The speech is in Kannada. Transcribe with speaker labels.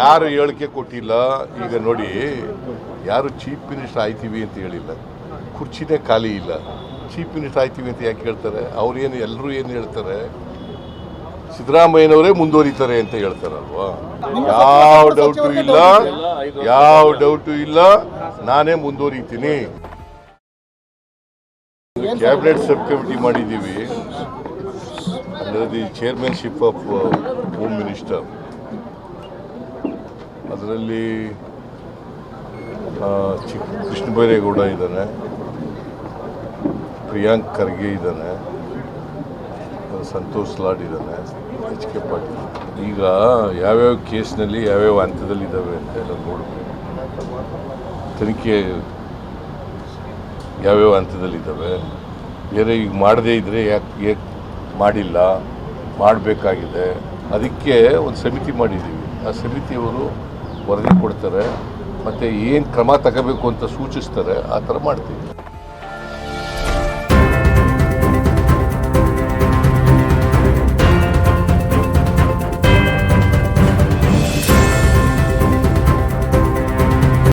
Speaker 1: ಯಾರು ಹೇಳಿಕೆ ಕೊಟ್ಟಿಲ್ಲ. ಈಗ ನೋಡಿ, ಯಾರು ಚೀಫ್ ಮಿನಿಸ್ಟರ್ ಆಯ್ತೀವಿ ಅಂತ ಹೇಳಿಲ್ಲ, ಕುರ್ಚಿನೇ ಖಾಲಿ ಇಲ್ಲ. ಚೀಫ್ ಮಿನಿಸ್ಟರ್ ಆಯ್ತೀವಿ ಅಂತ ಯಾಕೆ ಹೇಳ್ತಾರೆ? ಅವ್ರೇನು ಎಲ್ಲರೂ ಏನು ಹೇಳ್ತಾರೆ, ಸಿದ್ದರಾಮಯ್ಯನವರೇ ಮುಂದುವರಿತಾರೆ ಅಂತ ಹೇಳ್ತಾರಲ್ವಾ? ಯಾವ ಡೌಟು ಇಲ್ಲ, ನಾನೇ ಮುಂದುವರಿತೀನಿ. ಕ್ಯಾಬಿನೆಟ್ ಸಬ್ ಕಮಿಟಿ ಮಾಡಿದ್ದೀವಿ under the chairmanship of home minister. ಅದರಲ್ಲಿ ಕೃಷ್ಣ ಬೈರೇಗೌಡ ಇದ್ದಾನೆ, ಪ್ರಿಯಾಂಕ್ ಖರ್ಗೆ ಇದ್ದಾನೆ, ಸಂತೋಷ್ ಲಾಡ್ ಇದ್ದಾನೆ, ಎಚ್ ಕೆ ಪಾಟೀಲ್. ಈಗ ಯಾವ್ಯಾವ ಕೇಸ್ನಲ್ಲಿ ಯಾವ್ಯಾವ ಹಂತದಲ್ಲಿದ್ದಾವೆ ಅಂತ ಎಲ್ಲ ನೋಡಬೇಕು. ತನಿಖೆ ಯಾವ್ಯಾವ ಹಂತದಲ್ಲಿದ್ದಾವೆ, ಬೇರೆ ಈಗ ಮಾಡದೇ ಇದ್ದರೆ ಯಾಕೆ ಮಾಡಿಲ್ಲ, ಮಾಡಬೇಕಾಗಿದೆ. ಅದಕ್ಕೆ ಒಂದು ಸಮಿತಿ ಮಾಡಿದ್ದೀವಿ. ಆ ಸಮಿತಿಯವರು ವರದಿ ಕೊಡ್ತಾರೆ, ಮತ್ತು ಏನು ಕ್ರಮ ತಗೋಬೇಕು ಅಂತ ಸೂಚಿಸ್ತಾರೆ. ಆ ಥರ ಮಾಡ್ತೀವಿ.